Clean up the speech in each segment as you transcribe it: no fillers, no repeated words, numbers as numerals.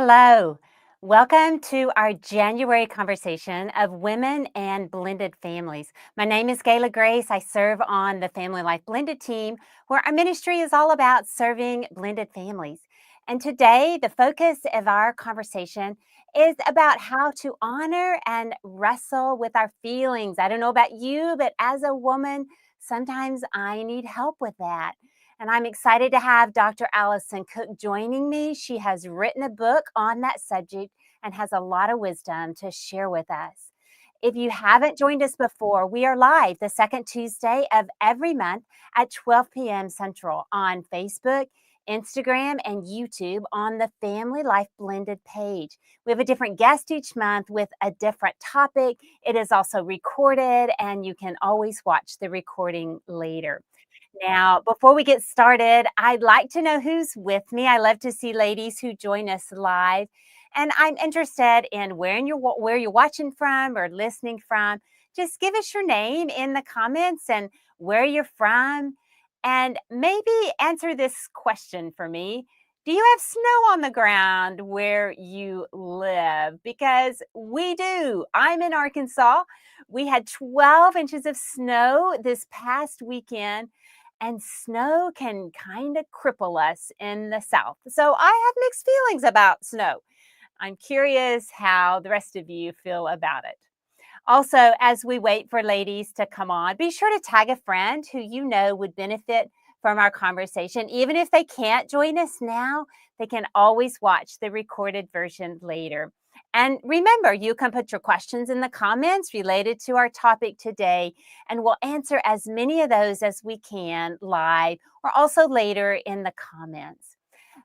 Hello. Welcome to our January conversation of women and blended families. My name is Gayla Grace. I serve on the Family Life Blended team, where our ministry is all about serving blended families. And today, the focus of our conversation is about how to honor and wrestle with our feelings. I don't know about you, but as a woman, sometimes I need help with that. And I'm excited to have Dr. Alison Cook joining me. She has written a book on that subject and has a lot of wisdom to share with us. If you haven't joined us before, we are live the second Tuesday of every month at 12 p.m. Central on Facebook, Instagram, and YouTube on the Family Life Blended page. We have a different guest each month with a different topic. It is also recorded, and you can always watch the recording later. Now, before we get started, I'd like to know who's with me. I love to see ladies who join us live. And I'm interested in where you're watching from or listening from. Just give us your name in the comments and where you're from. And maybe answer this question for me. Do you have snow on the ground where you live? Because we do. I'm in Arkansas. We had 12 inches of snow this past weekend, and snow can kind of cripple us in the South. So I have mixed feelings about snow. I'm curious how the rest of you feel about it. Also, as we wait for ladies to come on, be sure to tag a friend who you know would benefit from our conversation. Even if they can't join us now, they can always watch the recorded version later. And remember, you can put your questions in the comments related to our topic today, and we'll answer as many of those as we can live or also later in the comments.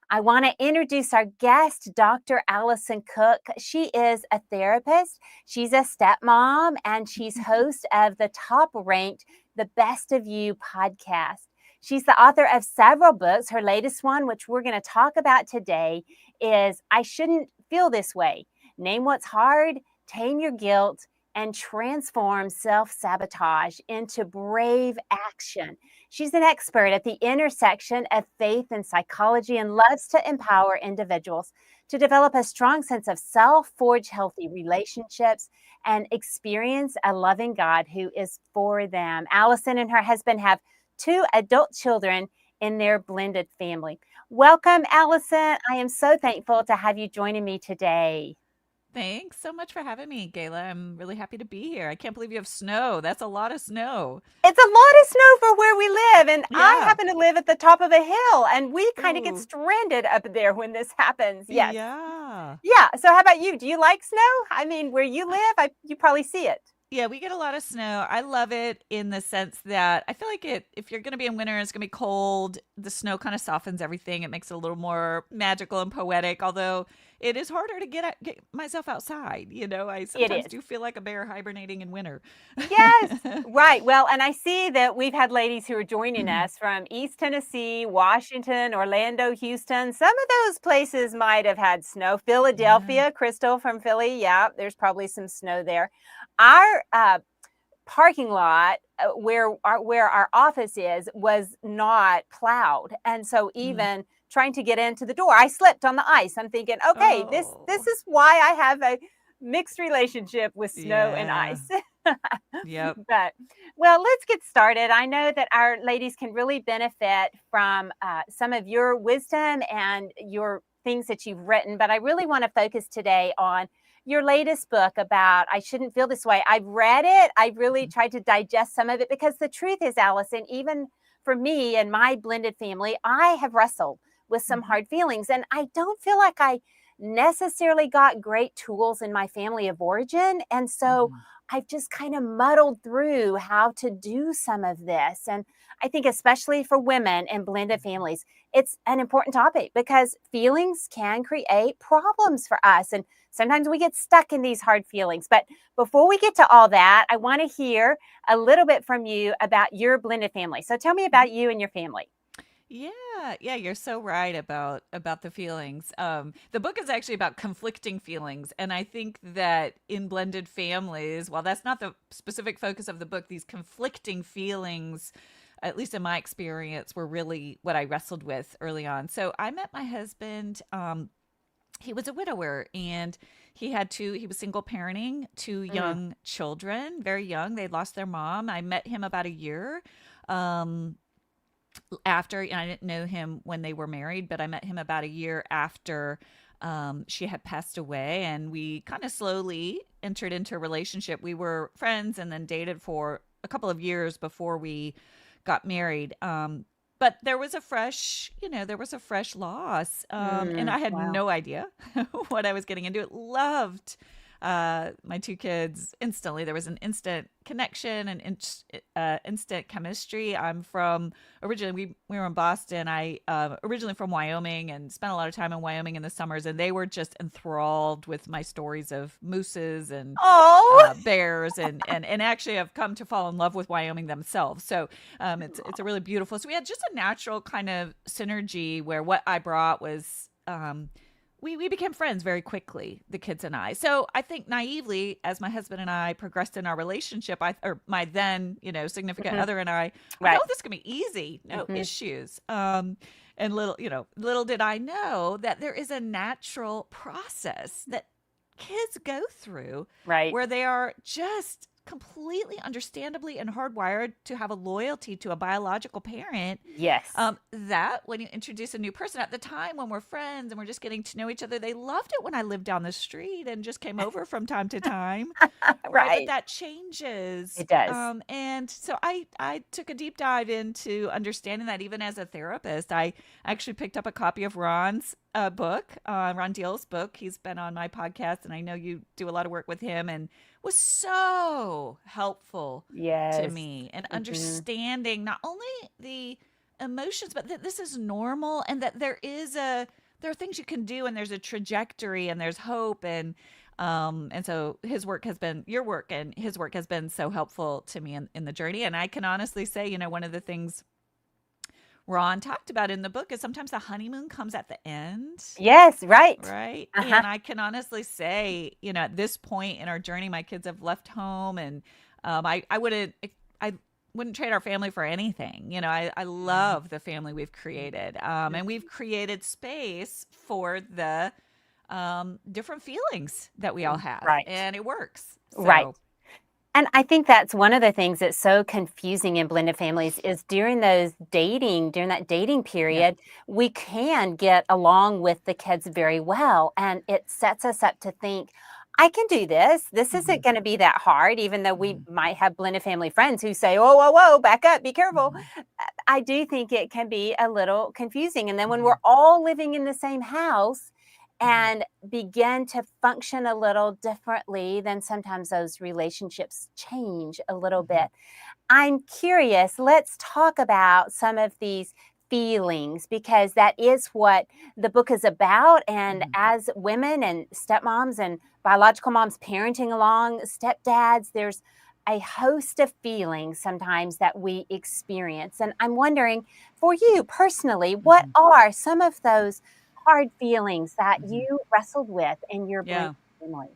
I want to introduce our guest, Dr. Alison Cook. She is a therapist, she's a stepmom, and she's host of the top ranked The Best of You podcast. She's the author of several books. Her latest one, which we're going to talk about today, is I Shouldn't Feel This Way. Name What's Hard, Tame Your Guilt, and Transform Self-Sabotage into Brave Action. She's an expert at the intersection of faith and psychology and loves to empower individuals to develop a strong sense of self, forge healthy relationships, and experience a loving God who is for them. Alison and her husband have two adult children in their blended family. Welcome, Alison. I am so thankful to have you joining me today. Thanks so much for having me, Gayla. I'm really happy to be here. I can't believe you have snow. That's a lot of snow. It's a lot of snow for where we live, and I Yeah. happen to live at the top of a hill, and we kind of get Ooh. stranded up there when this happens. Yes. Yeah. Yeah. So how about you? Do you like snow? I mean, where you live, you probably see it. Yeah, we get a lot of snow. I love it in the sense that I feel like if you're going to be in winter, it's going to be cold. The snow kind of softens everything. It makes it a little more magical and poetic, although it is harder to get myself outside. I It sometimes is. do feel like a bear hibernating in winter. Yes, right. Well, and I see that we've had ladies who are joining us from East Tennessee, Washington, Orlando, Houston. Some of those places might have had snow. Yeah. Philadelphia, Crystal from Philly. Yeah, there's probably some snow there. Our parking lot where our office is was not plowed, and so Mm. even trying to get into the door, I slipped on the ice. I'm thinking, okay, this Oh, is why I have a mixed relationship with snow and yeah. ice. Yep. But well, let's get started. I know that our ladies can really benefit from some of your wisdom and your things that you've written, but I really want to focus today on your latest book about I Shouldn't Feel This Way. I've read it. I've really tried to digest some of it because the truth is, Alison, even for me and my blended family, I have wrestled with some Mhm. hard feelings. And I don't feel like I necessarily got great tools in my family of origin. And so Mhm. I've just kind of muddled through how to do some of this. And I think, especially for women and blended Mhm. families, it's an important topic because feelings can create problems for us. And sometimes we get stuck in these hard feelings. But before we get to all that, I want to hear a little bit from you about your blended family. So tell me Mhm. about you and your family. Yeah, yeah, you're so right about the feelings. The book is actually about conflicting feelings, and I think that in blended families, while that's not the specific focus of the book, these conflicting feelings, at least in my experience, were really what I wrestled with early on. So I met my husband he was a widower, and he was single parenting two Mm. young children, very young. They'd lost their mom. I met him about a year um, after, and I didn't know him when they were married, but I met him about a year after she had passed away, and we kind of slowly entered into a relationship. We were friends and then dated for a couple of years before we got married. But there was a fresh loss, and I had Wow. no idea what I was getting into. It loved my two kids instantly. There was an instant connection and instant chemistry. I'm from originally we were in Boston. I originally from Wyoming and spent a lot of time in Wyoming in the summers, and they were just enthralled with my stories of mooses and Oh. bears, and actually have come to fall in love with Wyoming themselves. So it's a really beautiful. So we had just a natural kind of synergy where what I brought was we became friends very quickly, the kids and I. So I think naively, as my husband and I progressed in our relationship, or my then, significant Mhm. other and I Right. thought this could be easy, no Mhm. issues. And little did I know that there is a natural process that kids go through Right. where they are just completely understandably and hardwired to have a loyalty to a biological parent. Yes. That when you introduce a new person at the time when we're friends and we're just getting to know each other, they loved it when I lived down the street and just came over from time to time, right? But Right. that changes. It does. And so I took a deep dive into understanding that even as a therapist. I actually picked up a copy of Ron's book, Ron Deal's book. He's been on my podcast, and I know you do a lot of work with him, and was so helpful to Yes. me and Mhm. understanding not only the emotions, but that this is normal and that there are things you can do and there's a trajectory and there's hope and so your work and his work has been so helpful to me in the journey. And I can honestly say, one of the things Ron talked about in the book is sometimes the honeymoon comes at the end, Yes, right. right? Uh-huh. And I can honestly say, at this point in our journey, my kids have left home, and I wouldn't trade our family for anything. I Right. love the family we've created, and we've created space for the different feelings that we all have, Right. and it works. Right. So, And I think that's one of the things that's so confusing in blended families is during that dating yeah. period, we can get along with the kids very well. And it sets us up to think, I can do this. This Hmm. isn't going to be that hard, even though we Hmm. might have blended family friends who say, oh, whoa, whoa, back up, be careful. Hmm. I do think it can be a little confusing. And then when Hmm. we're all living in the same house, Hmm. and begin to function a little differently, then sometimes those relationships change a little Hmm. bit. I'm curious, let's talk about some of these feelings because that is what the book is about. And Hmm. as women and stepmoms and biological moms parenting along, stepdads, there's a host of feelings sometimes that we experience. And I'm wondering for you personally, what Hmm. are some of those hard feelings that Hmm. you wrestled with in your blended Yeah. family?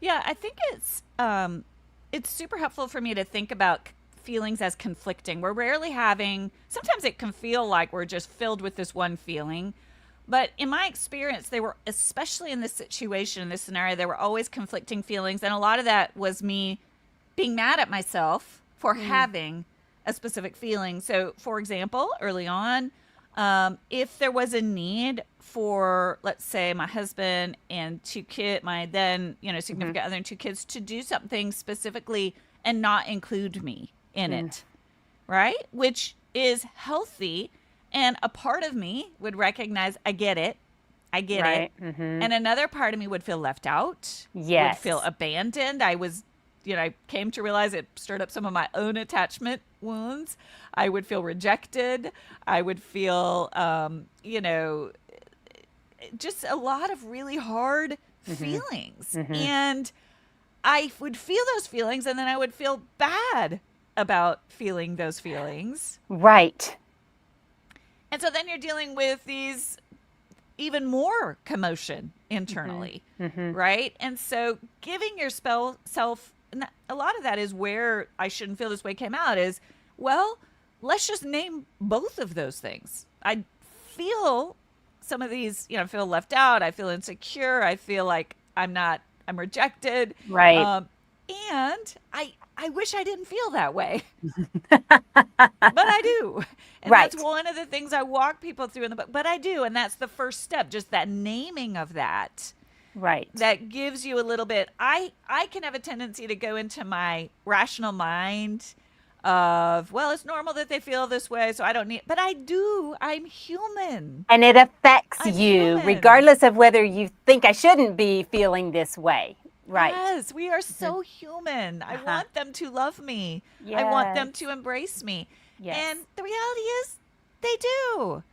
Yeah, I think it's super helpful for me to think about feelings as conflicting. We're rarely having sometimes it can feel like we're just filled with this one feeling. But in my experience, they were especially in this situation, in this scenario, there were always conflicting feelings, and a lot of that was me being mad at myself for Mm, having a specific feeling. So, for example, early on, if there was a need for, let's say, my husband and my then mhm, significant other and two kids to do something specifically and not include me in mm, it, right? Which is healthy, and a part of me would recognize, I get it, right, mhm. and another part of me would feel left out, would feel Yes. abandoned. I came to realize it stirred up some of my own attachment wounds. I would feel rejected. I would feel, just a lot of really hard Mhm, feelings. mhm. And I would feel those feelings, and then I would feel bad about feeling those feelings. Right. And so then you're dealing with these even more commotion Mhm, internally, mhm. right? And so giving your self, and a lot of that is where I shouldn't feel this way came out is, well, let's just name both of those things. I feel some of these, I feel left out. I feel insecure. I feel like I'm rejected. Right. Um, and I wish I didn't feel that way, but I do. And that's Right. one of the things I walk people through in the book, but I do. And that's the first step, just that naming of that Right. that gives you a little bit. I can have a tendency to go into my rational mind of, well, it's normal that they feel this way, so I don't need, but I do. I'm human. And it affects I'm you human. regardless of whether you think I shouldn't be feeling this way. Right. Yes, we are Mhm. so human. I Uh-huh. want them to love me. I want them Yes. to embrace me. And Yes. the reality is they do.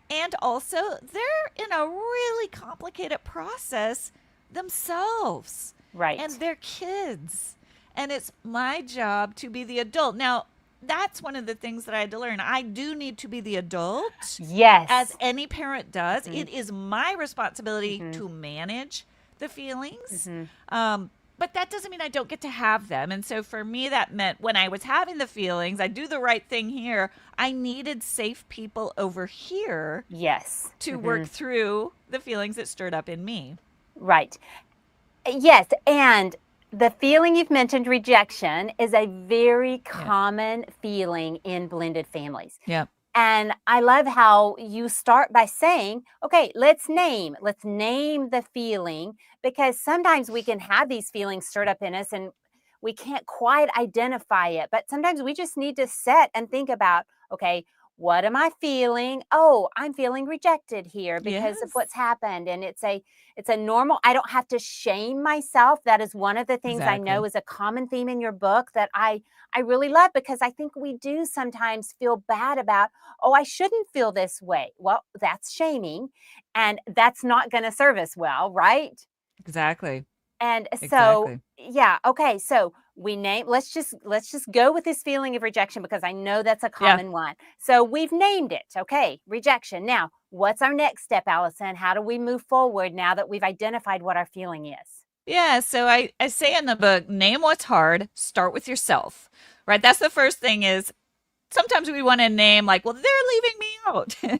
And also, they're in a really complicated process themselves. And Right. they're kids. And it's my job to be the adult. Now, that's one of the things that I had to learn. I do need to be the adult, as Yes. any parent does. Mhm. It is my responsibility Mhm. to manage the feelings. Mhm. But that doesn't mean I don't get to have them. And so for me, that meant when I was having the feelings, I do the right thing here. I needed safe people over here Yes. to work Mhm. through the feelings that stirred up in me. Right. Yes, and the feeling you've mentioned, rejection, is a very Yeah. common feeling in blended families. Yeah. And I love how you start by saying, okay, let's name the feeling, because sometimes we can have these feelings stirred up in us and we can't quite identify it. But sometimes we just need to sit and think about, okay, what am I feeling? Oh, I'm feeling rejected here because of Yes. what's happened. And it's a normal, I don't have to shame myself. That is one of the things I know Exactly. is a common theme in your book that I really love, because I think we do sometimes feel bad about, oh, I shouldn't feel this way. Well, that's shaming, and that's not going to serve us well, right? Exactly. And so, Exactly. yeah, okay. So we name, let's just go with this feeling of rejection, because I know that's a Yeah. common one. So we've named it. Okay, rejection. Now, what's our next step, Allison? How do we move forward now that we've identified what our feeling is? Yeah. So I say in the book, name what's hard, start with yourself, right? That's the first thing is sometimes we want to name like, well, they're leaving me out.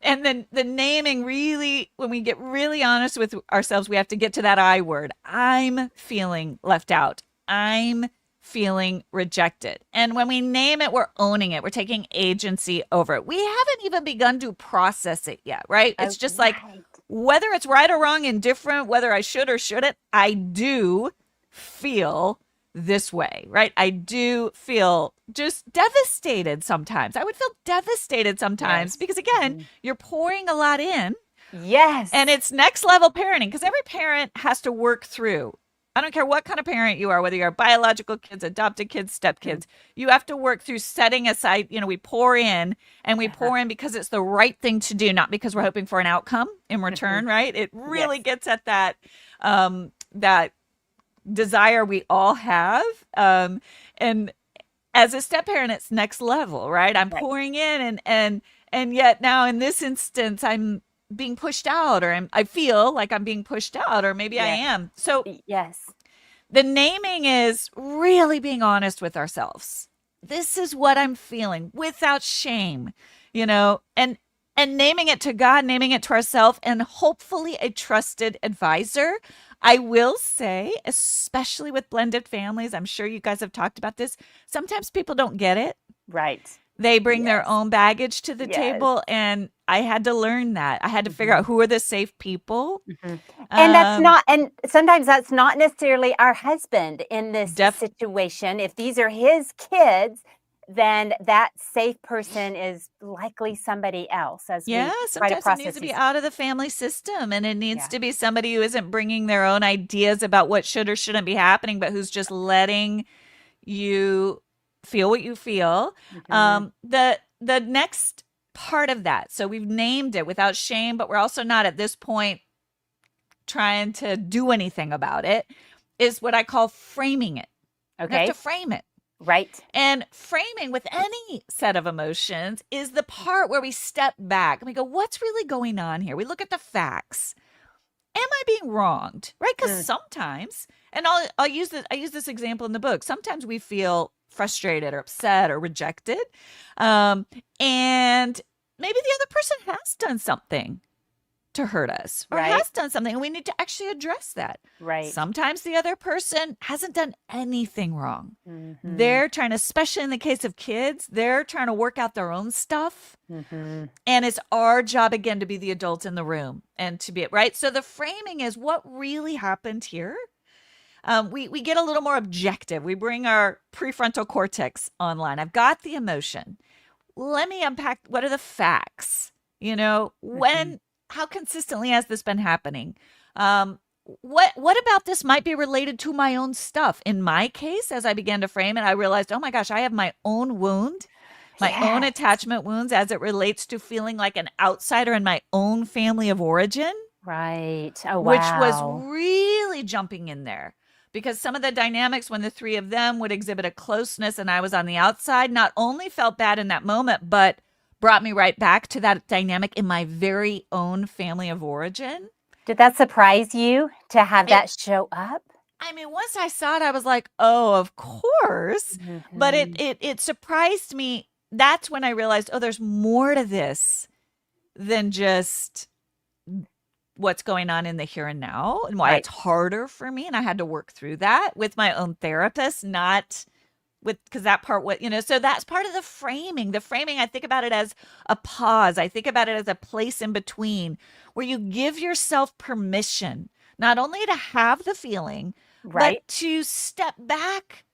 And then the naming really, when we get really honest with ourselves, we have to get to that I word. I'm feeling left out. I'm feeling rejected. And when we name it, we're owning it. We're taking agency over it. We haven't even begun to process it yet, right? Oh, It's just like right. whether it's right or wrong, indifferent, whether I should or shouldn't, I do feel this way, right? I do feel just devastated sometimes. I would feel devastated sometimes Yes. because, again, Mhm. you're pouring a lot in and Yes. it's next level parenting because every parent has to work through. I don't care what kind of parent you are, whether you're biological kids, adopted kids, step Mhm. kids, you have to work through setting aside, we pour in and we Uh-huh. pour in because it's the right thing to do, not because we're hoping for an outcome in Mhm. return, right? It really Yes. gets at that desire we all have. And as a step parent, it's next level, right? I'm Right. pouring in and yet now in this instance, I'm being pushed out or I feel like I'm being pushed out or maybe I Yes. am. So Yes. the naming is really being honest with ourselves. This is what I'm feeling without shame, and naming it to God, naming it to ourselves, and hopefully a trusted advisor. I will say, especially with blended families, I'm sure you guys have talked about this. Sometimes people don't get it. Right. They bring their Yes. own baggage to the Yes. table, and I had to learn that. I had to figure out Mhm. who are the safe people. Mhm. Um, And sometimes that's not necessarily our husband in this def situation. If these are his kids, then that safe person is likely somebody else as Yeah, we try to sometimes it needs process to be these. out of the family system and it needs Yeah. to be somebody who isn't bringing their own ideas about what should or shouldn't be happening, but who's just letting you feel what you feel. Mhm. The next part of that, so we've named it without shame, but we're also not at this point trying to do anything about it, is what I call framing it. We have to Okay. frame it. Right. And framing with any set of emotions is the part where we step back and we go, what's really going on here? We look at the facts. Am I being wronged? Right? Because Mm. sometimes, and I use this example in the book. Sometimes we feel frustrated or upset or rejected. And maybe the other person has done something. to hurt us or Right. has done something, and we need to actually address that. Right. Sometimes the other person hasn't done anything wrong. Mhm. They're trying, especially in the case of kids, they're trying to work out their own stuff. Mhm. And it's our job again to be the adult in the room and to be it, right? So the framing is what really happened here. We get a little more objective. We bring our prefrontal cortex online. I've got the emotion. Let me unpack what are the facts? Mhm. How consistently has this been happening? Um, what about this might be related to my own stuff? In my case, as I began to frame it, I realized, oh my gosh, I have my own wound, my own Yes. attachment wounds as it relates to feeling like an outsider in my own family of origin, Right. Oh, which was wow. really jumping in there because some of the dynamics when the three of them would exhibit a closeness and I was on the outside not only felt bad in that moment, but brought me right back to that dynamic in my very own family of origin. Did that surprise you to have It, that show up? I mean, once I saw it, I was like, oh, of course. But it, Mhm. it, it surprised me. That's when I realized, oh, there's more to this than just what's going on in the here and now and why Right. it's harder for me. And I had to work through that with my own therapist, not with, because that part, so that's part of the framing. The framing, I think about it as a pause. I think about it as a place in between where you give yourself permission, not only to have the feeling, but Right. to step back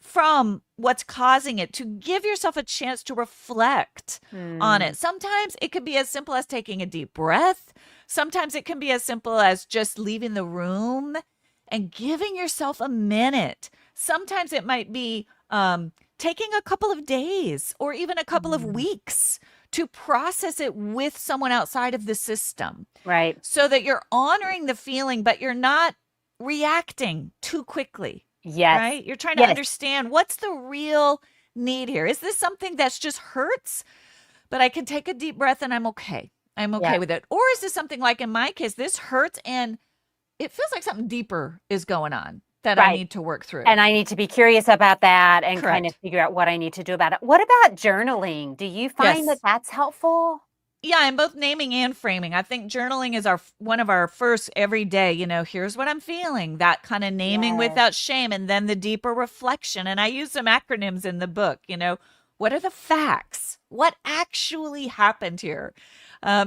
from what's causing it, to give yourself a chance to reflect on Mm. it. Sometimes it could be as simple as taking a deep breath. Sometimes it can be as simple as just leaving the room and giving yourself a minute. Sometimes it might be taking a couple of days or even a couple of Mm. weeks to process it with someone outside of the system Right. so that you're honoring the feeling, but you're not reacting too quickly, Yes. right? You're trying to Yes. understand what's the real need here. Is this something that's just hurts, but I can take a deep breath and I'm okay? I'm Yeah. okay with it. Or is this something like in my case, this hurts and it feels like something deeper is going on that I Right. need to work through? And I need to be curious about that and kind of Correct. figure out what I need to do about it. What about journaling? Do you find that Yes. that's helpful? Yeah, and both naming and framing. I think journaling is our one of our first every day, here's what I'm feeling, that kind of naming Yes. without shame, and then the deeper reflection. And I use some acronyms in the book, what are the facts? What actually happened here?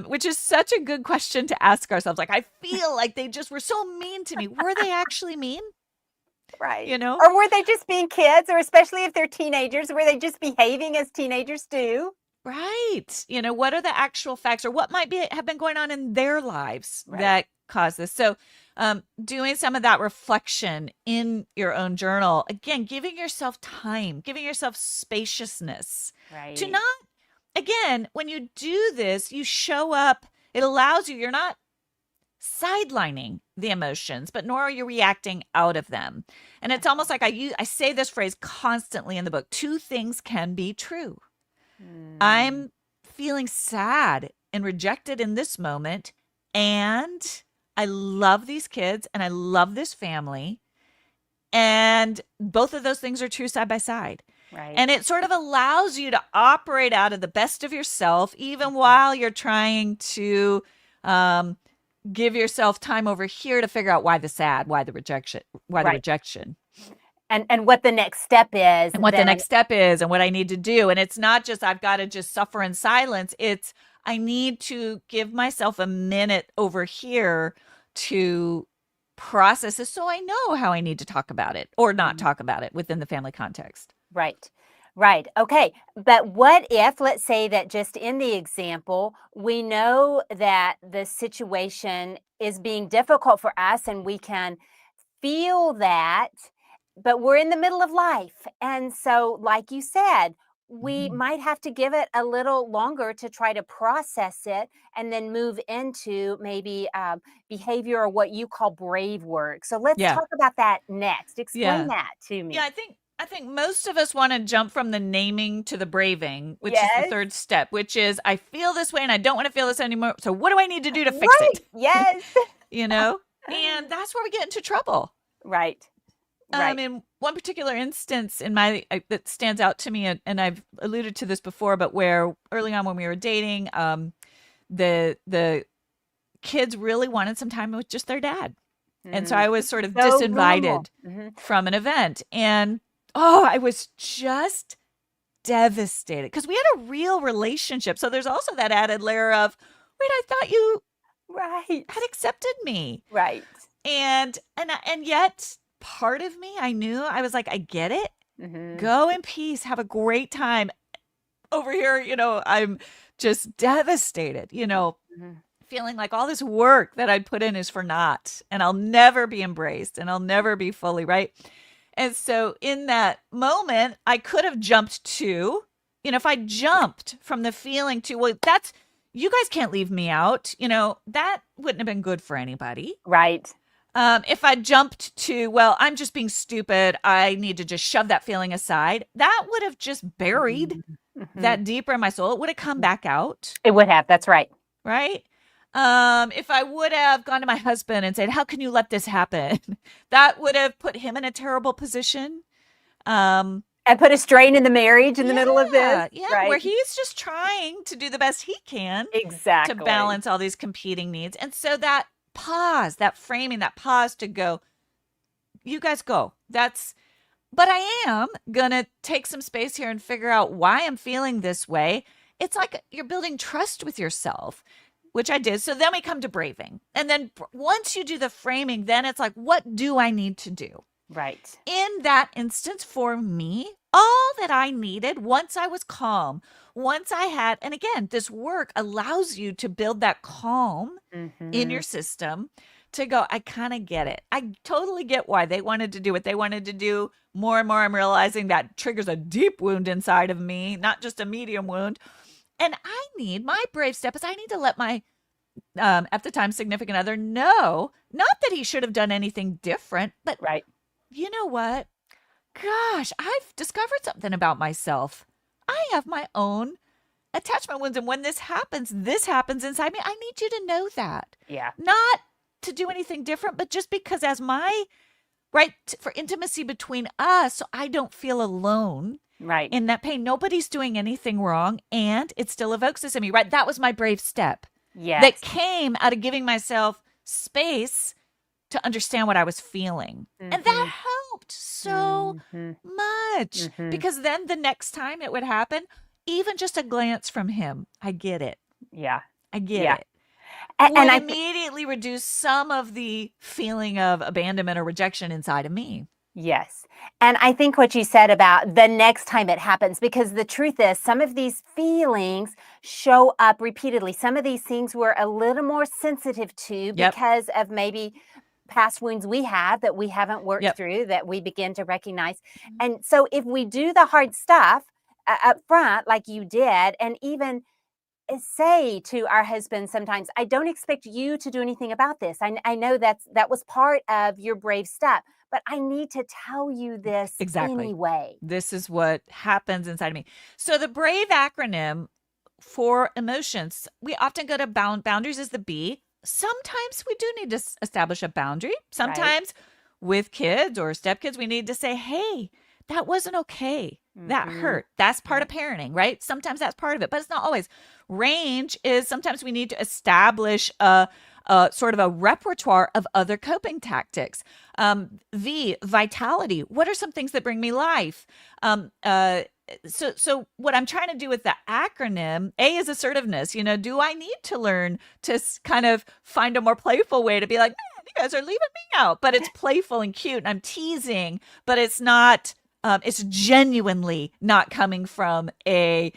Which is such a good question to ask ourselves. Like, I feel like they just were so mean to me. Were they actually mean? Right. You know? Or were they just being kids, or especially if they're teenagers, were they just behaving as teenagers do? Right. What are the actual facts or what might be have been going on in their lives Right. that caused this? So, doing some of that reflection in your own journal, again, giving yourself time, giving yourself spaciousness to Right. not, again, when you do this, you show up, it allows you, you're not sidelining the emotions, but nor are you reacting out of them. And it's almost like I say this phrase constantly in the book, two things can be true. Mm. I'm feeling sad and rejected in this moment. And I love these kids and I love this family. And both of those things are true side by side. Right. And it sort of allows you to operate out of the best of yourself, even Mhm. while you're trying to um, give yourself time over here to figure out why the sad, why the Right. rejection. And what the next step is And what the then. next step is and what I need to do. And it's not just I've got to just suffer in silence. It's I need to give myself a minute over here to process this so I know how I need to talk about it or not Mhm. talk about it within the family context. Right. Right. Okay. But what if, let's say that just in the example, we know that the situation is being difficult for us and we can feel that, but we're in the middle of life. And so, like you said, we Mhm. might have to give it a little longer to try to process it and then move into maybe behavior or what you call brave work. So, let's Yeah. talk about that next. Explain Yeah. that to Yeah, me. I think most of us want to jump from the naming to the braving, which is the Yes. third step, which is I feel this way and I don't want to feel this anymore. So what do I need to do to fix Right. it? Yes. you know? And that's where we get into trouble. Right. Right. In one particular instance that stands out to me, and I've alluded to this before, but where early on when we were dating, the kids really wanted some time with just their dad. And so Mm. I was sort of So normal. disinvited from an event. And oh, I was just devastated because we had a real relationship. So there's also that added layer of, wait, I thought you Right. had accepted me. Right. And yet part of me, I knew, I was like, I get it. Mm-hmm. Go in peace, have a great time. Over here, I'm just devastated, Mm-hmm. feeling like all this work that I'd put in is for naught, and I'll never be embraced, and I'll never be fully right. And so in that moment, I could have jumped to, if I jumped from the feeling to, well, that's, you guys can't leave me out, that wouldn't have been good for anybody. Right. If I jumped to, well, I'm just being stupid, I need to just shove that feeling aside, that would have just buried Mm-hmm. that deeper in my soul. It would have come back out. It would have. That's right. Right. If I would have gone to my husband and said, how can you let this happen? That would have put him in a terrible position. And put a strain in the marriage in the middle of this. Yeah, where Right. he's just trying to do the best he can to Exactly. balance all these competing needs. And so that pause, that framing, that pause to go, you guys go. But I am going to take some space here and figure out why I'm feeling this way. It's like you're building trust with yourself, which I did. So then we come to braving. And then once you do the framing, then it's like, what do I need to do? Right. In that instance, for me, all that I needed once I was calm, once I had, and again, this work allows you to build that calm in your system to go, I kind of get it. I totally get why they wanted to do what they wanted to do. More and more, I'm realizing that triggers a deep wound inside of me, not just a medium wound. And my brave step is I need to let my, at the time, significant other know, not that he should have done anything different, but right. You know what? Gosh, I've discovered something about myself. I have my own attachment wounds. And when this happens inside me. I need you to know that. Yeah. Not to do anything different, but just because as my right for intimacy between us, so I don't feel alone. Right. In that pain. Nobody's doing anything wrong. And it still evokes this in me, right? That was my brave step. Yes. That came out of giving myself space to understand what I was feeling. And that helped so much because then the next time it would happen, even just a glance from him, I get it. Yeah. I get it. And I immediately reduce some of the feeling of abandonment or rejection inside of me. Yes. And I think what you said about the next time it happens, because the truth is some of these feelings show up repeatedly. Some of these things we're a little more sensitive to because of maybe past wounds we have that we haven't worked through, that we begin to recognize. And so if we do the hard stuff up front, like you did, and even say to our husband sometimes, I don't expect you to do anything about this. I know that was part of your brave step, but I need to tell you this anyway. This is what happens inside of me. So the BRAVE acronym for emotions, we often go to boundaries is the B. Sometimes we do need to establish a boundary. Sometimes with kids or stepkids, we need to say, hey, that wasn't okay. That hurt. That's part of parenting, right? Sometimes that's part of it, but it's not always. Range is sometimes we need to establish a sort of a repertoire of other coping tactics. V, vitality. What are some things that bring me life? So what I'm trying to do with the acronym, A is assertiveness. Do I need to learn to kind of find a more playful way to be like, man, you guys are leaving me out, but it's playful and cute and I'm teasing, but it's not, it's genuinely not coming from a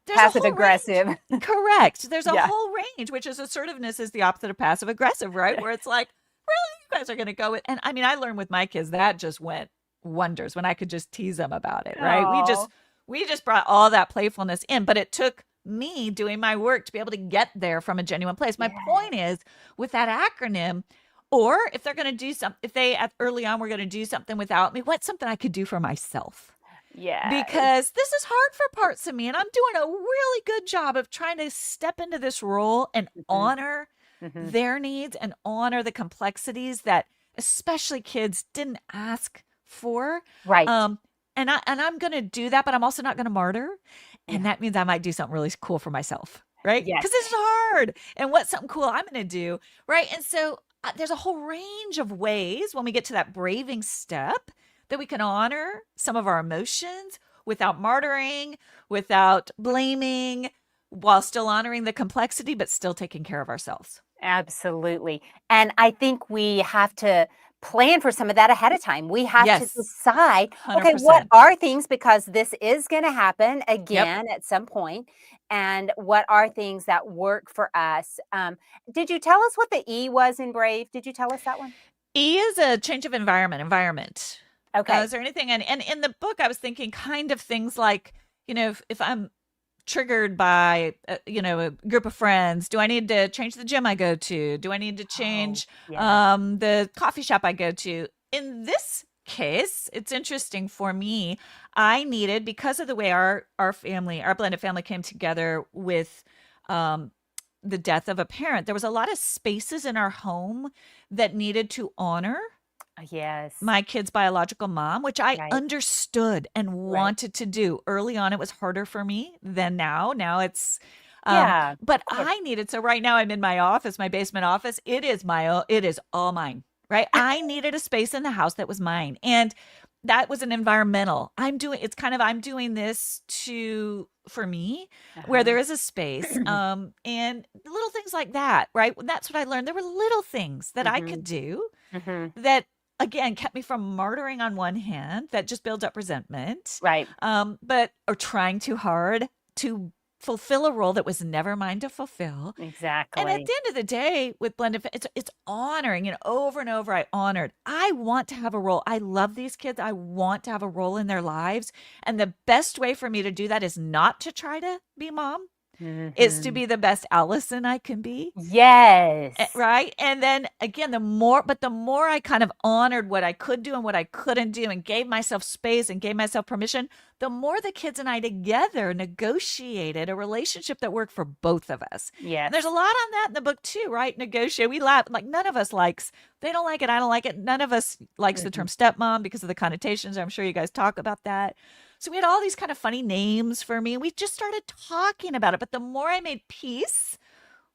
passive aggressive. Correct. There's a whole range, which is assertiveness is the opposite of passive aggressive, right? Where it's like, really, you guys are going to go with, and I mean, I learned with my kids that just went wonders when I could just tease them about it, right? Aww. We just brought all that playfulness in, but it took me doing my work to be able to get there from a genuine place. My point is with that acronym, or if they're going to do something, if they early on were going to do something without me, what's something I could do for myself? Yeah. Because this is hard for parts of me, and I'm doing a really good job of trying to step into this role and honor their needs and honor the complexities that especially kids didn't ask for. Right. And I'm going to do that, but I'm also not going to martyr. And that means I might do something really cool for myself. right? Yes. Because this is hard. And what's something cool I'm going to do, right? And so there's a whole range of ways when we get to that braving step that we can honor some of our emotions without martyring, without blaming, while still honoring the complexity, but still taking care of ourselves. Absolutely. And I think we have to plan for some of that ahead of time. We have to Yes, decide, okay, what 100%. are things, because this is going to happen Yep. again at some point, and what are things that work for us? Did you tell us what the E was in Brave? Did you tell us that one? E is a change of environment. Okay. Is there anything, and in the book, I was thinking kind of things like, if I'm triggered by a group of friends, do I need to change the gym I go to? Do I need to Oh, change yes. the coffee shop I go to? In this case, it's interesting for me. I needed, because of the way our blended family came together with um the death of a parent, there was a lot of spaces in our home that needed to honor Yes. my kid's biological mom, which I Right. understood and Right. wanted to do. Early on, it was harder for me than now. Now it's, Yeah. but Of course. I needed, so right now I'm in my office, my basement office. It is my own, it is all mine, right? I needed a space in the house that was mine. And that was an environmental. I'm doing this for me, where Uh-huh. there is a space, and little things like that, right? That's what I learned. There were little things that I Hmm. could do Hmm. that again kept me from martyring on one hand, that just builds up resentment, Right. but or trying too hard to fulfill a role that was never mine to fulfill. And at Exactly. the end of the day, with it's honoring, over and over. I want to have a role. I love these kids. I want to have a role in their lives, and the best way for me to do that is not to try to be mom. It's to Hmm. be the best Allison I can be. Yes. Right? And then again, the more I kind of honored what I could do and what I couldn't do and gave myself space and gave myself permission, the more the kids and I together negotiated a relationship that worked for both of us. And there's a Yes. lot on that in the book too, right? Negotiate. We laugh, like none of us likes, they don't like it, I don't like it. None of us likes the Mhm. term stepmom because of the connotations. I'm sure you guys talk about that. So we had all these kind of funny names for me. And we just started talking about it. But the more I made peace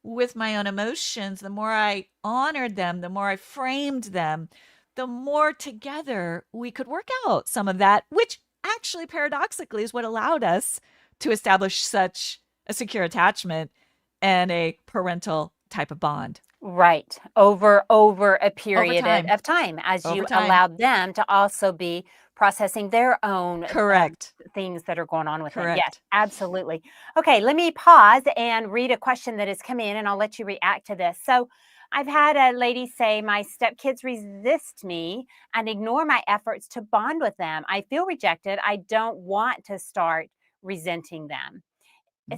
with my own emotions, the more I honored them, the more I framed them, the more together we could work out some of that, which actually paradoxically is what allowed us to establish such a secure attachment and a parental type of bond Right. Over a over period time. of time, as Over you time. allowed them to also be processing their own, Correct. things that are going on with them. Yes, Correct. absolutely. Okay, let me pause and read a question that has come in, and I'll let you react to this. So, I've had a lady say, "My stepkids resist me and ignore my efforts to bond with them. I feel rejected. I don't want to start resenting them."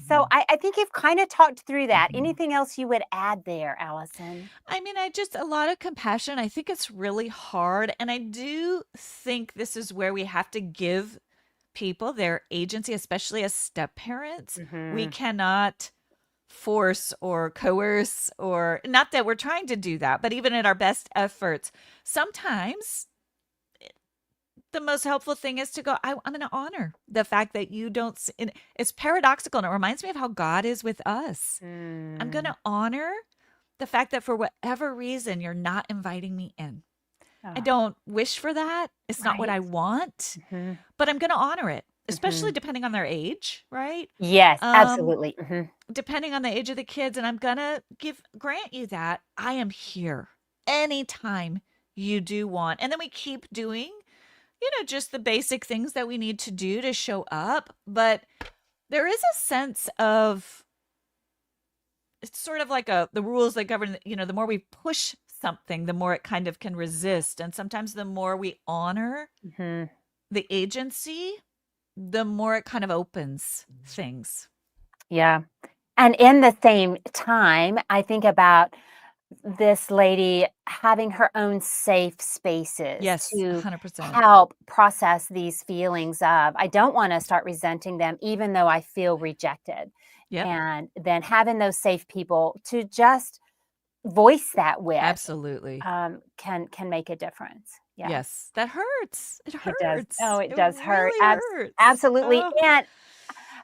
So Mhm. I think you've kind of talked through that. Mhm. Anything else you would add there, Allison? I mean, a lot of compassion. I think it's really hard. And I do think this is where we have to give people their agency, especially as step parents. We Mhm. cannot force or coerce, or not that we're trying to do that, but even at our best efforts, sometimes the most helpful thing is to go, I'm going to honor the fact that you don't, and it's paradoxical. And it reminds me of how God is with us. I'm going Mm. to honor the fact that for whatever reason, you're not inviting me in. I Oh, don't wish for that. It's not what right. I want, Mhm. but I'm going to honor it, especially Mhm. depending on their age, right? Yes, Um, absolutely. Mhm. Depending on the age of the kids, and I'm going to grant you that I am here anytime you do want. And then we keep doing, just the basic things that we need to do to show up, but there is a sense of, it's sort of like the rules that govern, the more we push something, the more it kind of can resist. And sometimes the more we honor Mhm. the agency, the more it kind of opens things. Yeah. And in the same time, I think about this lady having her own safe spaces Yes, to 100%. help process these feelings of, I don't want to start resenting them, even though I feel rejected. Yep, And then having those safe people to just voice that with, absolutely. can make a difference. Yeah, Yes, that hurts. It it does. Oh, hurts. it It does hurt. really hurts. Absolutely. Oh, And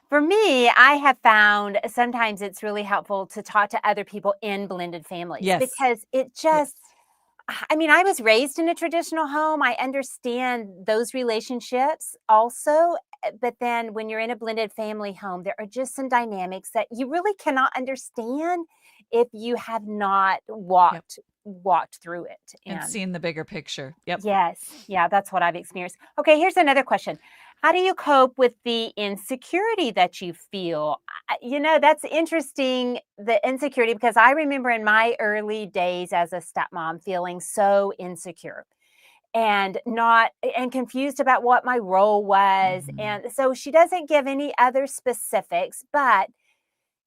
For me, I have found sometimes it's really helpful to talk to other people in blended families Yes. because it just, Yes. I mean, I was raised in a traditional home. I understand those relationships also. But then when you're in a blended family home, there are just some dynamics that you really cannot understand if you have not Yep. walked through it. And And seeing the bigger picture. Yep. yes. Yeah, that's what I've experienced. Okay, here's another question. How do you cope with the insecurity that you feel? That's interesting, the insecurity, because I remember in my early days as a stepmom feeling so insecure and not and confused about what my role was. Mhm. And so she doesn't give any other specifics, but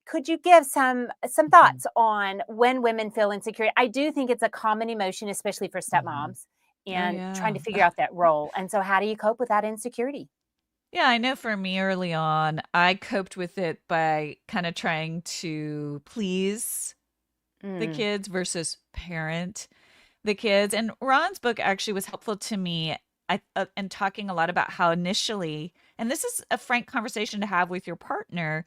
could you give some Mhm. thoughts on when women feel insecure? I do think it's a common emotion, especially for Mhm. stepmoms, Oh, and trying yeah. to figure out that role. And so how do you cope with that insecurity? Yeah, I know for me early on, I coped with it by kind of trying to please the Mm, kids versus parent the kids. And Ron's book actually was helpful to me. And talking a lot about how initially, and this is a frank conversation to have with your partner,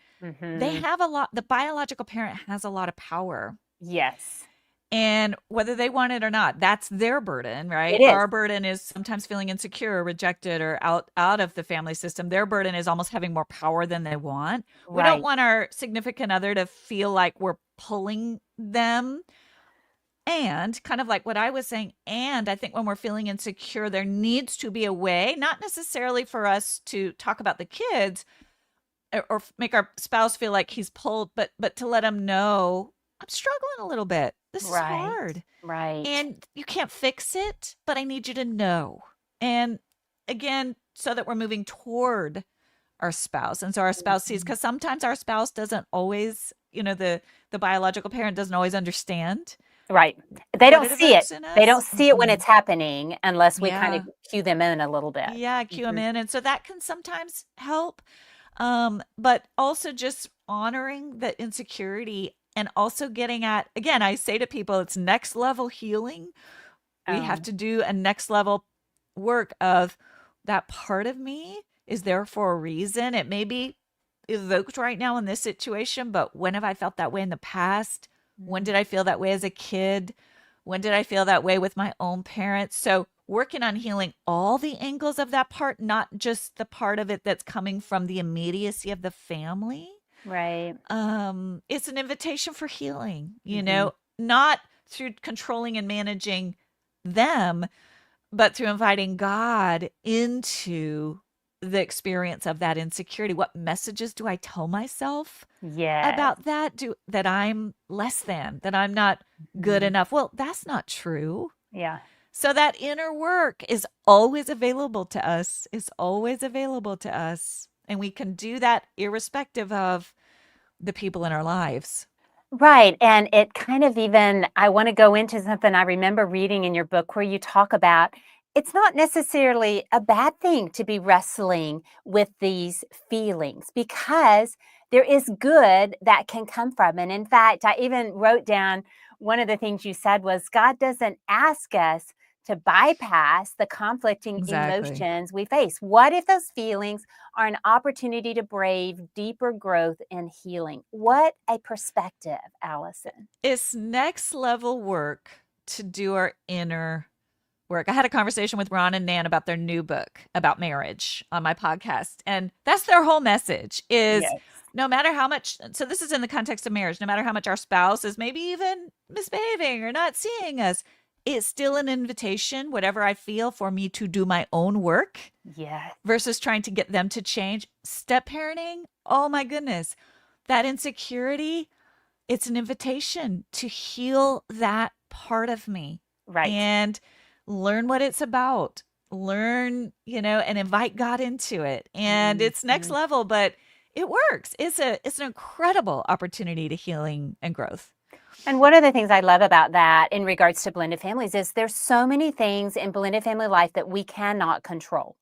they mhm. have a lot, the biological parent has a lot of power. Yes, And whether they want it or not, that's their burden, it right? is. Our burden is sometimes feeling insecure or rejected or out of the family system. Their burden is almost having more power than they want. We don't Right, want our significant other to feel like we're pulling them. And kind of like what I was saying, and I think when we're feeling insecure, there needs to be a way, not necessarily for us to talk about the kids or make our spouse feel like he's pulled, but to let him know, I'm struggling a little bit. This is right, hard. right. And you can't fix it, but I need you to know. And again, so that we're moving toward our spouse. And so our spouse sees, Mhm. because sometimes our spouse doesn't always, the biological parent doesn't always understand Right. They what don't it see it. evokes in They don't us. see it when it's happening unless we kind of Yeah. cue them in a little bit. Yeah, cue them Mhm. in. And so that can sometimes help. But also just honoring the insecurity and also getting at, again, I say to people, it's next level healing. We have Oh, to do a next level work of that part of me is there for a reason. It may be evoked right now in this situation, but when have I felt that way in the past? When mm, did I feel that way as a kid? When did I feel that way with my own parents? So, working on healing all the angles of that part, not just the part of it that's coming from the immediacy of the family. right. It's an invitation for healing, Mhm. not through controlling and managing them, but through inviting God into the experience of that insecurity. What messages do I tell myself Yes. about that I'm less than, that I'm not good Mhm. enough? Well, that's not true. Yeah. So that inner work is always available to us. Is always available to us. And we can do that irrespective of the people in our lives. Right, and it kind of even I wanna go into something I remember reading in your book where you talk about it's not necessarily a bad thing to be wrestling with these feelings because there is good that can come from it. And in fact, I even wrote down one of the things you said was God doesn't ask us to bypass the conflicting Exactly. emotions we face. What if those feelings are an opportunity to brave deeper growth and healing? What a perspective, Allison. It's next level work to do our inner work. I had a conversation with Ron and Nan about their new book about marriage on my podcast. And that's their whole message is Yes. no matter how much, so this is in the context of marriage, no matter how much our spouse is maybe even misbehaving or not seeing us, it's still an invitation, whatever I feel, for me to do my own work Yes. versus trying to get them to change. Step parenting, oh my goodness, that insecurity, it's an invitation to heal that part of me Right. and learn what it's about. Learn, and invite God into it. And it's next Mhm. level, but it works. It's an incredible opportunity to healing and growth. And one of the things I love about that in regards to blended families is there's so many things in blended family life that we cannot control.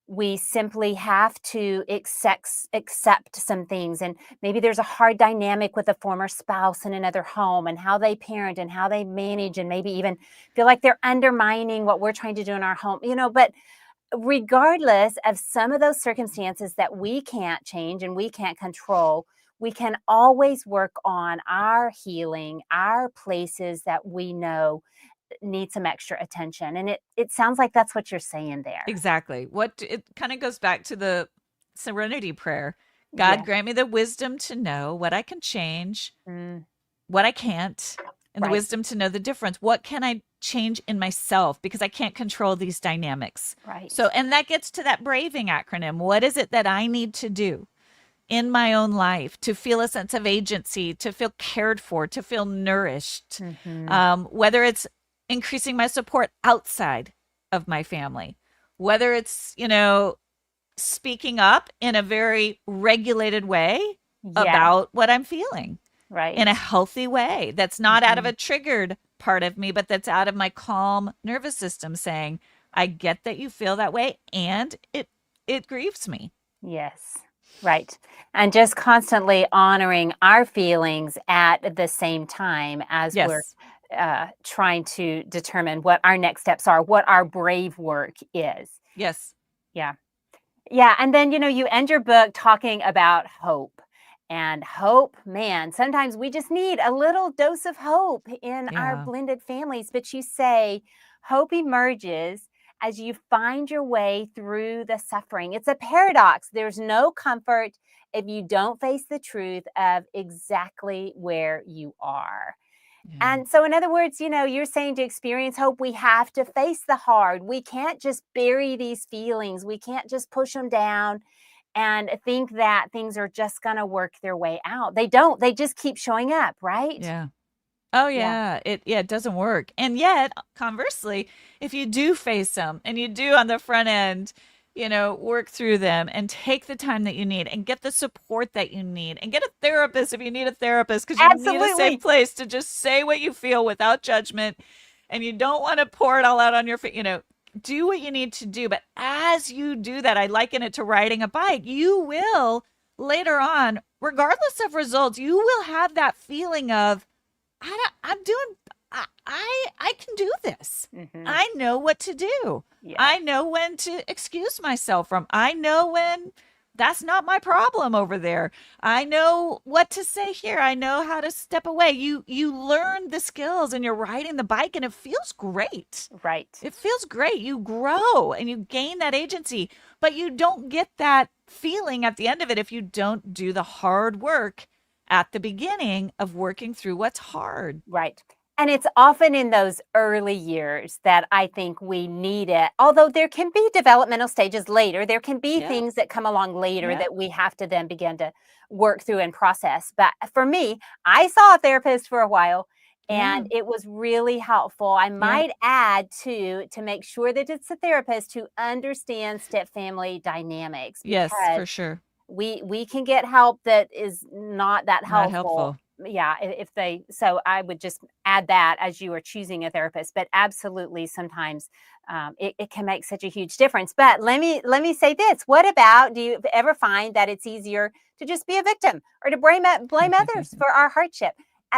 We simply have to accept some things, and maybe there's a hard dynamic with a former spouse in another home and how they parent and how they manage and maybe even feel like they're undermining what we're trying to do in our home, but regardless of some of those circumstances that we can't change and we can't control, we can always work on our healing, our places that we know need some extra attention. And it sounds like that's what you're saying there. Exactly. What it kind of goes back to the serenity prayer. God Yes. grant me the wisdom to know what I can change, Mm, what I can't, and the right. wisdom to know the difference. What can I change in myself because I can't control these dynamics? So, Right. and that gets to that braving acronym. What is it that I need to do in my own life to feel a sense of agency, to feel cared for, to feel nourished? Hmm. Whether it's increasing my support outside of my family, whether it's, speaking up in a very regulated way Yeah. about what I'm feeling in a Right. healthy way that's not out of Hmm. a triggered part of me, but that's out of my calm nervous system saying, I get that you feel that way and it grieves me. Yes. Right. And just constantly honoring our feelings at the same time as we're Yes. trying to determine what our next steps are, what our brave work is. Yes. Yeah. Yeah, and then, you end your book talking about hope. And hope, man, sometimes we just need a little dose of hope in our Yeah. blended families. But you say hope emerges as you find your way through the suffering. It's a paradox. There's no comfort if you don't face the truth of exactly where you are. Yeah. And so, in other words, you're saying to experience hope, we have to face the hard. We can't just bury these feelings. We can't just push them down and think that things are just going to work their way out. They don't, they just keep showing up, right? Yeah. Oh Yeah. yeah, it doesn't work. And yet, conversely, if you do face them and you do on the front end, work through them and take the time that you need and get the support that you need and get a therapist if you need a therapist because you need a safe Absolutely. place to just say what you feel without judgment and you don't want to pour it all out on your do what you need to do. But as you do that, I liken it to riding a bike. You will later on, regardless of results, you will have that feeling of I'm doing I can do this. Hmm. I know what to do. Yeah. I know when to excuse myself from. I know when that's not my problem over there. I know what to say here. I know how to step away. You learn the skills and you're riding the bike and it feels great. Right. It feels great. You grow and you gain that agency, but you don't get that feeling at the end of it if you don't do the hard work at the beginning of working through what's hard. Right. And it's often in those early years that I think we need it. Although there can be developmental stages later, there can be Yeah. things that come along later Yeah. that we have to then begin to work through and process. But for me, I saw a therapist for a while Yeah. and it was really helpful. I Yeah. might add to make sure that it's a therapist who understands step family dynamics Yes, because for sure. we can get help that is not that Not helpful. helpful. Yeah, if they so I would just add that as you are choosing a therapist, but absolutely sometimes it can make such a huge difference. But let me say this: what about, do you ever find that it's easier to just be a victim or to blame others for our hardship?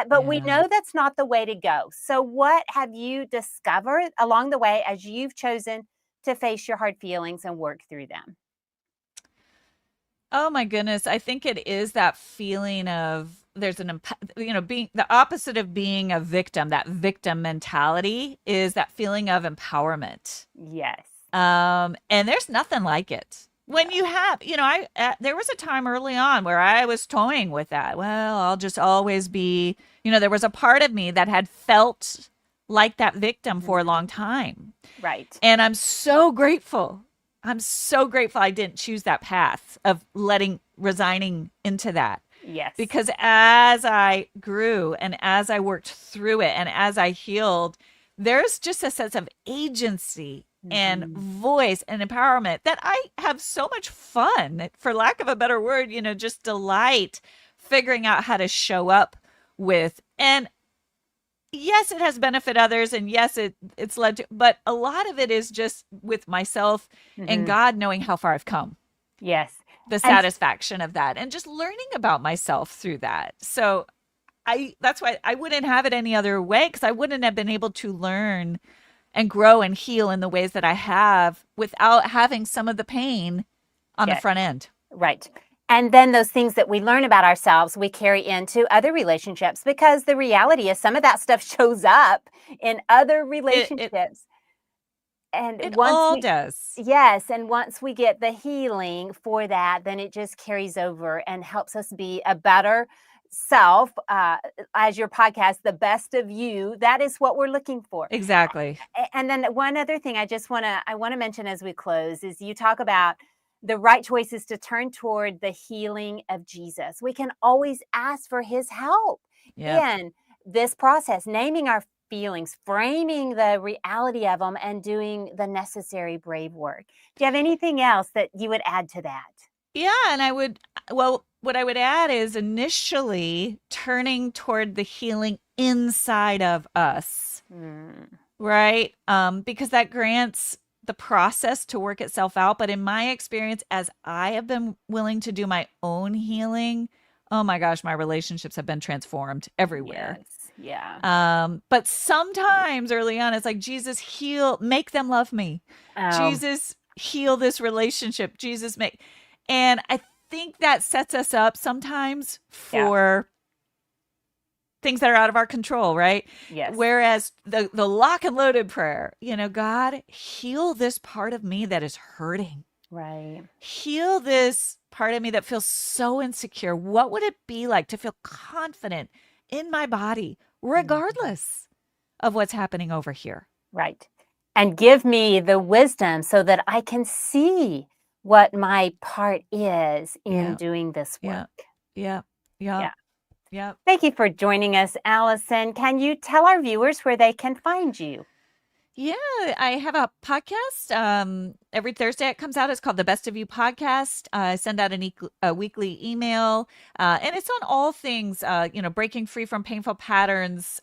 But we Yeah. know that's not the way to go. So what have you discovered along the way as you've chosen to face your hard feelings and work through them? Oh my goodness. I think it is that feeling of there's being the opposite of being a victim, that victim mentality is that feeling of empowerment. Yes. And there's nothing like it. When Yeah. you have, there was a time early on where I was toying with that. Well, I'll just always be, there was a part of me that had felt like that victim for a Mhm. long time. Right. And I'm so grateful. I'm so grateful I didn't choose that path of resigning into that. Yes. Because as I grew and as I worked through it and as I healed, there's just a sense of agency and Mhm. voice and empowerment that I have so much fun, for lack of a better word, just delight figuring out how to show up with. And yes, it has benefit others and yes, it's led to, but a lot of it is just with myself and Mhm. God knowing how far I've come, Yes. the And satisfaction of that and just learning about myself through that. So that's why I wouldn't have it any other way because I wouldn't have been able to learn and grow and heal in the ways that I have without having some of the pain on the Yeah, front end. right. And then those things that we learn about ourselves, we carry into other relationships because the reality is some of that stuff shows up in other It it relationships. And it once all we, does. yes, and once we get the healing for that, then it just carries over and helps us be a better self. As your podcast, the best of you, that is what we're looking for. Exactly. And then one other thing I want to mention as we close is you talk about the right choices to turn toward the healing of Jesus. We can always ask for his help Yep. in this process, naming our feelings, framing the reality of them, and doing the necessary brave work. Do you have anything else that you would add to that? Yeah, and well, what I would add is initially turning toward the healing inside of us, Mm, right? Because that grants the process to work itself out. But in my experience, as I have been willing to do my own healing, oh my gosh, my relationships have been transformed everywhere. yes. Yeah. But sometimes early on, it's like, Jesus, heal, make them love me. Oh, Jesus, heal this relationship. And I think that sets us up sometimes yeah. for things that are out of our control, right? Yes. Whereas the lock and loaded prayer, God, heal this part of me that is hurting. Right. Heal this part of me that feels so insecure. What would it be like to feel confident in my body, Mhm. regardless of what's happening over here? Right. And give me the wisdom so that I can see what my part is in Yeah, doing this yeah, work. yeah, yeah, Yeah. yeah. Thank you for joining us, Allison. Can you tell our viewers where they can find you? Yeah, I have a podcast. Every Thursday it comes out. It's called the Best of You podcast. I send out a weekly email, and it's on all things, breaking free from painful patterns,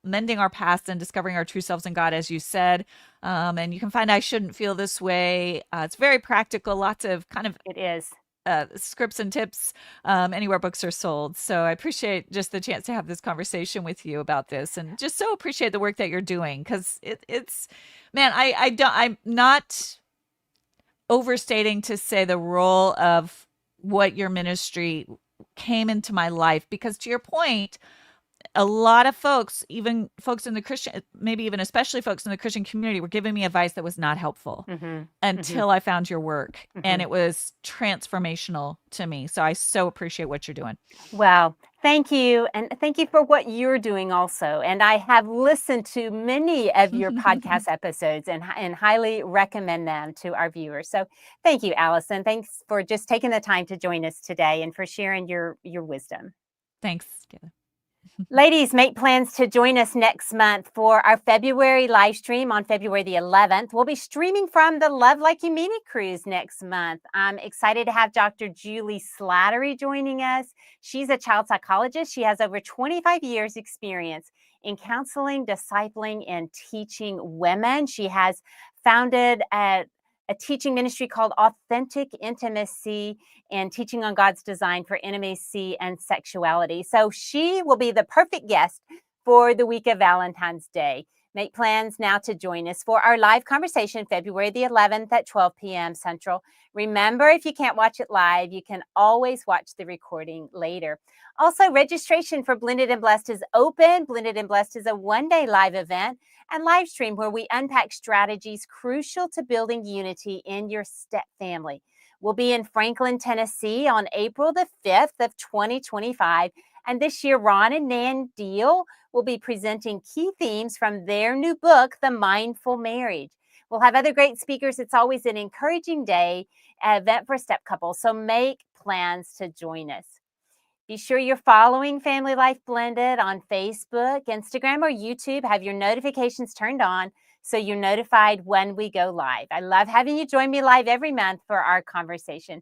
mending our past, and discovering our true selves in God, as you said. And you can find I Shouldn't Feel This Way. It's very practical, lots of kind of It is. scripts and tips anywhere books are sold. So I appreciate just the chance to have this conversation with you about this, and just so appreciate the work that you're doing because it's, man, I'm not overstating to say the role of what your ministry came into my life, because to your point, a lot of folks, even folks in the Christian, maybe even especially folks in the Christian community, were giving me advice that was not helpful Mhm. Mhm. until I found your work. And Mhm. it was transformational to me. So I so appreciate what you're doing. Well, thank you. And thank you for what you're doing also. And I have listened to many of your podcast episodes and highly recommend them to our viewers. So thank you, Allison. Thanks for just taking the time to join us today and for sharing your wisdom. Thanks, Kayla. Ladies, make plans to join us next month for our February live stream on February the 11th. We'll be streaming from the Love Like You Mean It cruise next month. I'm excited to have Dr. Julie Slattery joining us. She's a child psychologist. She has over 25 years experience in counseling, discipling, and teaching women. She has founded a teaching ministry called Authentic Intimacy and teaching on God's design for intimacy and sexuality. So she will be the perfect guest for the week of Valentine's Day. Make plans now to join us for our live conversation February the 11th at 12 p.m. Central. Remember, if you can't watch it live, you can always watch the recording later. Also, registration for Blended and Blessed is open. Blended and Blessed is a one-day live event and live stream where we unpack strategies crucial to building unity in your step family. We'll be in Franklin, Tennessee on April the 5th of 2025. And this year, Ron and Nan Deal will be presenting key themes from their new book, The Mindful Marriage. We'll have other great speakers. It's always an encouraging day, event for step couples. So make plans to join us. Be sure you're following Family Life Blended on Facebook, Instagram, or YouTube. Have your notifications turned on so you're notified when we go live. I love having you join me live every month for our conversation.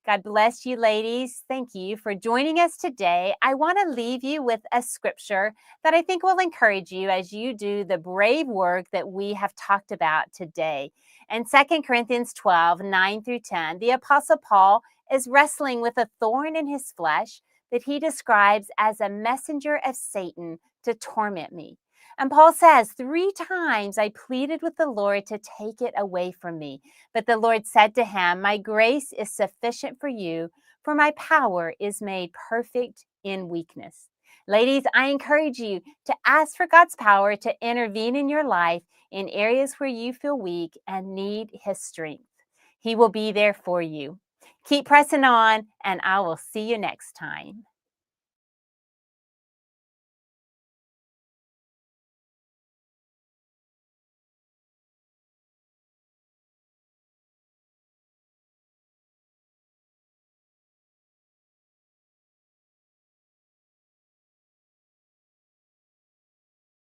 God bless you, ladies. Thank you for joining us today. I want to leave you with a scripture that I think will encourage you as you do the brave work that we have talked about today. In 2 Corinthians 12:9-10, the Apostle Paul is wrestling with a thorn in his flesh that he describes as a messenger of Satan to torment me. And Paul says, 3 times I pleaded with the Lord to take it away from me. But the Lord said to him, My grace is sufficient for you, for my power is made perfect in weakness. Ladies, I encourage you to ask for God's power to intervene in your life in areas where you feel weak and need His strength. He will be there for you. Keep pressing on, and I will see you next time.